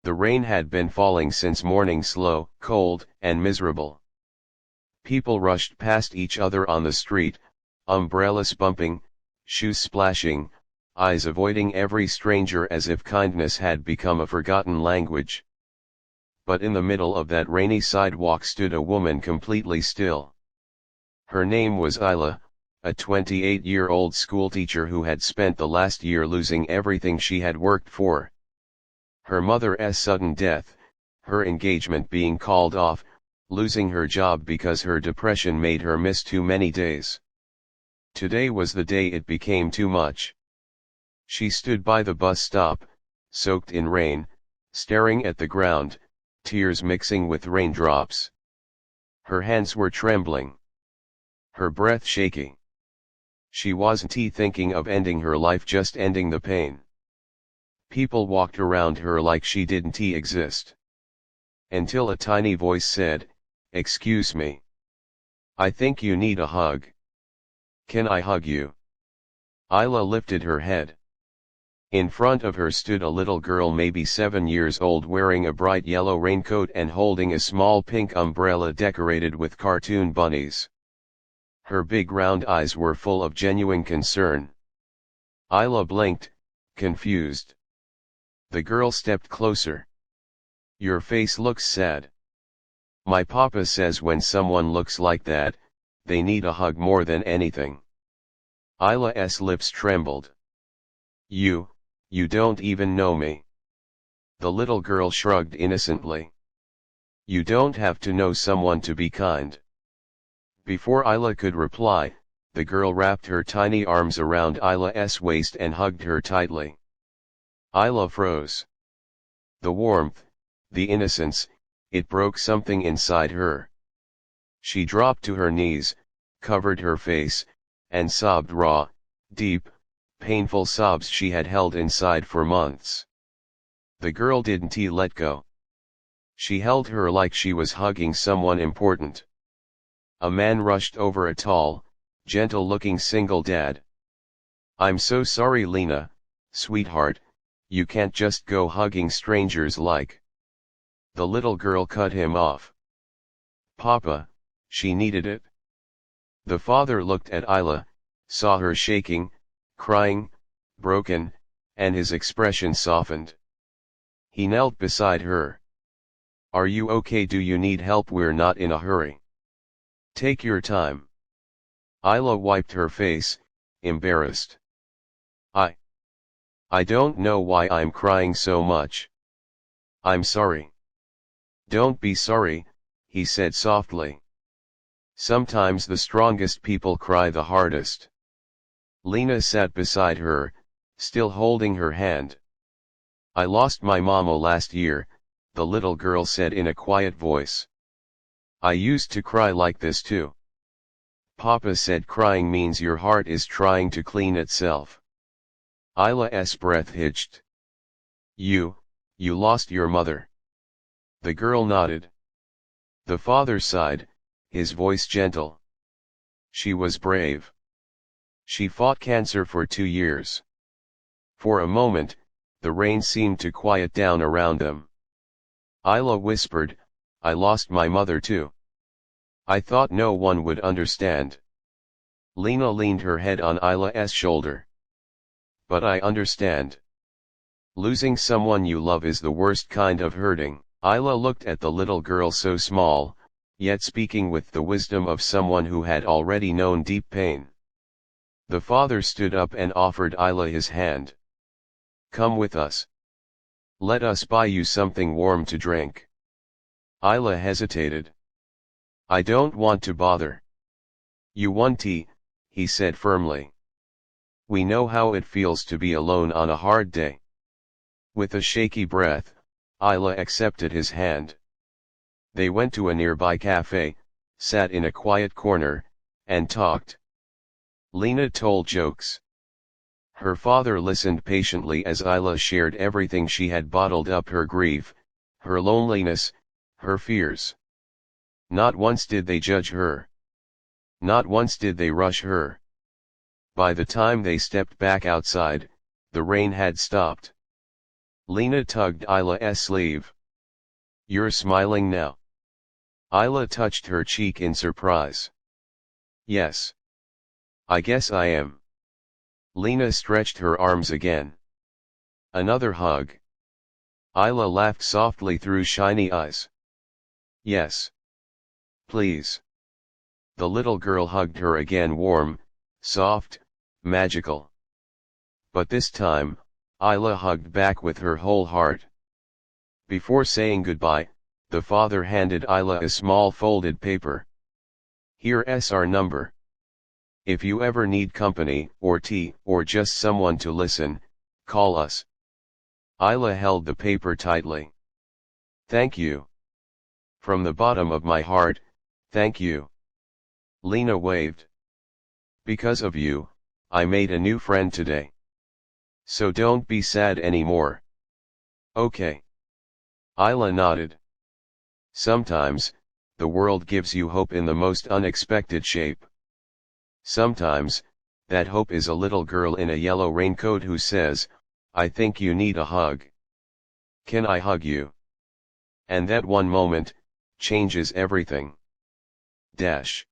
The rain had been falling since morning, slow, cold, and miserable. People rushed past each other on the street, umbrellas bumping, shoes splashing, eyes avoiding every stranger as if kindness had become a forgotten language. But in the middle of that rainy sidewalk stood a woman completely still. Her name was Isla, a 28-year-old schoolteacher who had spent the last year losing everything she had worked for. Her mother's sudden death, her engagement being called off, losing her job because her depression made her miss too many days. Today was the day it became too much. She stood by the bus stop, soaked in rain, staring at the ground, tears mixing with raindrops. Her hands were trembling. Her breath shaky. She wasn't thinking of ending her life, just ending the pain. People walked around her like she didn't exist. Until a tiny voice said, "Excuse me. I think you need a hug. Can I hug you?" Isla lifted her head. In front of her stood a little girl, maybe 7 years old, wearing a bright yellow raincoat and holding a small pink umbrella decorated with cartoon bunnies. Her big round eyes were full of genuine concern. Isla blinked, confused. The girl stepped closer. "Your face looks sad. My papa says when someone looks like that, they need a hug more than anything." Isla's lips trembled. You don't even know me." The little girl shrugged innocently. "You don't have to know someone to be kind." Before Isla could reply, the girl wrapped her tiny arms around Isla's waist and hugged her tightly. Isla froze. The warmth, the innocence, it broke something inside her. She dropped to her knees, covered her face, and sobbed raw, deep, painful sobs she had held inside for months. The girl didn't let go. She held her like she was hugging someone important. A man rushed over, a tall, gentle-looking single dad. "I'm so sorry, Lena, sweetheart, you can't just go hugging strangers like." The little girl cut him off. "Papa, she needed it." The father looked at Isla, saw her shaking, crying, broken, and his expression softened. He knelt beside her. "Are you okay? Do you need help? We're not in a hurry. Take your time." Isla wiped her face, embarrassed. I don't know why I'm crying so much. I'm sorry." "Don't be sorry," he said softly. "Sometimes the strongest people cry the hardest." Lena sat beside her, still holding her hand. "I lost my mama last year," the little girl said in a quiet voice. "I used to cry like this too. Papa said crying means your heart is trying to clean itself." Isla's breath hitched. You lost your mother." The girl nodded. The father sighed, his voice gentle. "She was brave. She fought cancer for 2 years." For a moment, the rain seemed to quiet down around them. Isla whispered, "I lost my mother too. I thought no one would understand." Lena leaned her head on Isla's shoulder. "But I understand. Losing someone you love is the worst kind of hurting." Isla looked at the little girl, so small, yet speaking with the wisdom of someone who had already known deep pain. The father stood up and offered Isla his hand. "Come with us. Let us buy you something warm to drink." Isla hesitated. "I don't want to bother." "You want tea," he said firmly. "We know how it feels to be alone on a hard day." With a shaky breath, Isla accepted his hand. They went to a nearby cafe, sat in a quiet corner, and talked. Lena told jokes. Her father listened patiently as Isla shared everything she had bottled up: her grief, her loneliness, her fears. Not once did they judge her. Not once did they rush her. By the time they stepped back outside, the rain had stopped. Lena tugged Isla's sleeve. You're smiling now. Isla touched her cheek in surprise. Yes. I guess I am. Lena stretched her arms again. Another hug. Isla laughed softly through shiny eyes. Yes. Please. The little girl hugged her again, warm, soft, magical. But this time, Isla hugged back with her whole heart. Before saying goodbye, the father handed Isla a small folded paper. Here's our number. If you ever need company, or tea, or just someone to listen, call us. Isla held the paper tightly. Thank you. From the bottom of my heart, thank you. Lena waved. Because of you, I made a new friend today. So don't be sad anymore. Okay. Isla nodded. Sometimes, the world gives you hope in the most unexpected shape. Sometimes, that hope is a little girl in a yellow raincoat who says, I think you need a hug. Can I hug you? And that one moment changes everything. Dash.